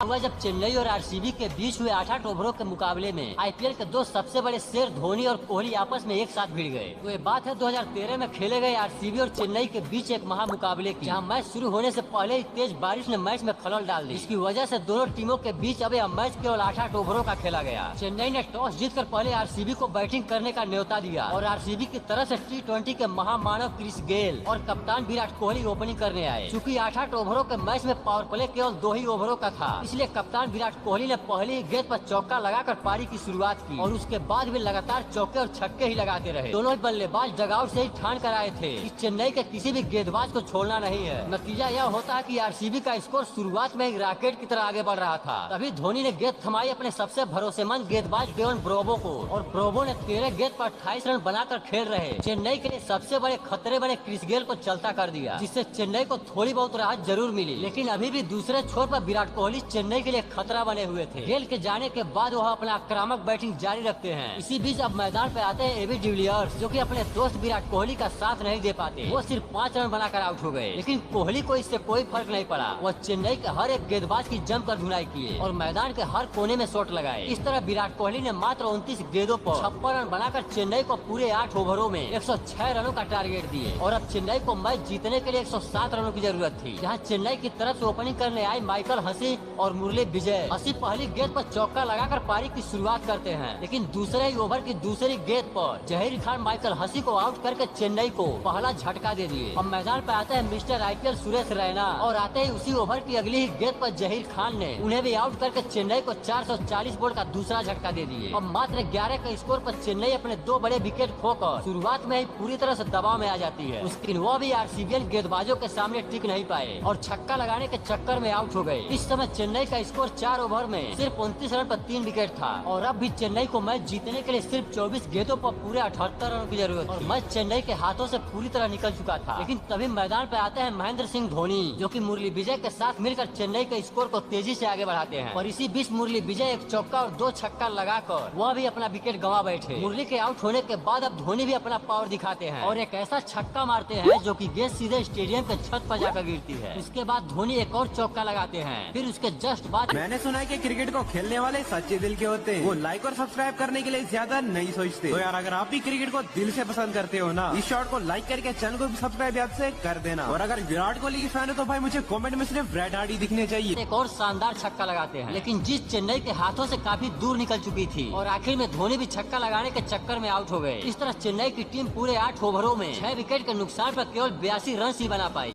हुआ जब चेन्नई और आरसीबी के बीच हुए 8 ओवरों के मुकाबले में आईपीएल के दो सबसे बड़े शेर धोनी और कोहली आपस में एक साथ भिड़ गए। तो ये बात है 2013 में खेले गए आरसीबी और चेन्नई के बीच एक महामुकाबले की, जहां मैच शुरू होने से पहले ही तेज बारिश ने मैच में खलल डाल दी। इसकी वजह से दोनों टीमों के बीच अब यह मैच केवल 8 ओवरों का खेला गया। चेन्नई ने टॉस जीतकर पहले आरसीबी को बैटिंग करने का न्योता दिया और आरसीबी की तरफ से T20 के महामानव क्रिस गेल और कप्तान विराट कोहली ओपनिंग करने आए। चूँकि 8 ओवरों के मैच में पावर प्ले केवल 2 ही ओवरों का था, इसलिए कप्तान विराट कोहली ने पहली ही गेंद पर चौका लगाकर पारी की शुरुआत की और उसके बाद भी लगातार चौके और छक्के ही लगाते रहे। दोनों ही बल्लेबाज डगआउट से ही ठान कर आए थे कि चेन्नई के किसी भी गेंदबाज को छोड़ना नहीं है। नतीजा यह होता है कि आरसीबी का स्कोर शुरुआत में ही रॉकेट की तरह आगे बढ़ रहा था। तभी धोनी ने गेंद थमाई अपने सबसे भरोसेमंद गेंदबाज डेवन ब्रावो को और ब्रावो ने 13 गेंद पर 28 रन बनाकर खेल रहे चेन्नई के लिए सबसे बड़े खतरे बने क्रिस गेल को चलता कर दिया, जिससे चेन्नई को थोड़ी बहुत राहत जरूर मिली। लेकिन अभी भी दूसरे छोर पर विराट कोहली चेन्नई के लिए खतरा बने हुए थे। गेल के जाने के बाद वह अपना आक्रामक बैटिंग जारी रखते हैं। इसी बीच अब मैदान पे आते हैं एबी डिविलियर्स, जो कि अपने दोस्त विराट कोहली का साथ नहीं दे पाते। वो सिर्फ 5 रन बनाकर आउट हो गए, लेकिन कोहली को इससे कोई फर्क नहीं पड़ा। वह चेन्नई के हर एक गेंदबाज की जमकर धुनाई किए और मैदान के हर कोने में शॉट लगाए। इस तरह विराट कोहली ने मात्र 29 गेंदों पर 56 रन बनाकर चेन्नई को पूरे 8 ओवरों में 106 रनों का टारगेट दिए और अब चेन्नई को मैच जीतने के लिए 107 रनों की जरूरत थी। जहां चेन्नई की तरफ से ओपनिंग करने आए माइकल हसी और मुरली विजय। हसी पहली गेंद पर चौका लगाकर पारी की शुरुआत करते हैं, लेकिन दूसरे ही ओवर की दूसरी गेंद पर जहीर खान माइकल हसी को आउट करके चेन्नई को पहला झटका दे दिए। अब मैदान पर आते हैं मिस्टर आईपीएल सुरेश रैना और आते ही उसी ओवर की अगली ही गेंद पर जहीर खान ने उन्हें भी आउट करके चेन्नई को 440 बॉल का दूसरा झटका दे दिए। अब मात्र 11 के स्कोर पर चेन्नई अपने 2 बड़े विकेट खोकर शुरुआत में ही पूरी तरह से दबाव में आ जाती है। लेकिन वो भी आरसीबी गेंदबाजों के सामने टिक नहीं पाए और छक्का लगाने के चक्कर में आउट हो गए। इस समय चेन्नई का स्कोर 4 ओवर में सिर्फ 29 रन पर 3 विकेट था और अब भी चेन्नई को मैच जीतने के लिए सिर्फ 24 गेंदों पर पूरे 78 रनों की जरूरत थी। मैच चेन्नई के हाथों से पूरी तरह निकल चुका था। लेकिन तभी मैदान पे आते हैं महेंद्र सिंह धोनी, जो कि मुरली विजय के साथ मिलकर चेन्नई के स्कोर को तेजी से आगे बढ़ाते हैं। और इसी बीच मुरली विजय एक चौका और 2 छक्का लगाकर वह भी अपना विकेट गंवा बैठे। मुरली के आउट होने के बाद अब धोनी भी अपना पावर दिखाते हैं और एक ऐसा छक्का मारते हैं जो कि गेंद सीधे स्टेडियम के छत पर जाकर गिरती है। इसके बाद धोनी एक और चौका लगाते हैं। फिर उसके जस्ट बाद मैंने सुना है कि क्रिकेट को खेलने वाले सच्चे दिल के होते हैं। वो लाइक और सब्सक्राइब करने के लिए ज्यादा नहीं सोचते। तो यार अगर आप भी क्रिकेट को दिल से पसंद करते हो ना, इस शॉट को लाइक करके चैनल को भी सब्सक्राइब याद से कर देना। और अगर विराट कोहली की फैन हो तो भाई मुझे कमेंट में सिर्फ रेड हार्ट ही दिखने चाहिए। एक और शानदार छक्का लगाते हैं, लेकिन जीत चेन्नई के हाथों से काफी दूर निकल चुकी थी और आखिर में धोनी भी छक्का लगाने के चक्कर में आउट हो गए। इस तरह चेन्नई की टीम पूरे 8 ओवरों में 6 विकेट के नुकसान पर केवल 82 रन ही बना पाई।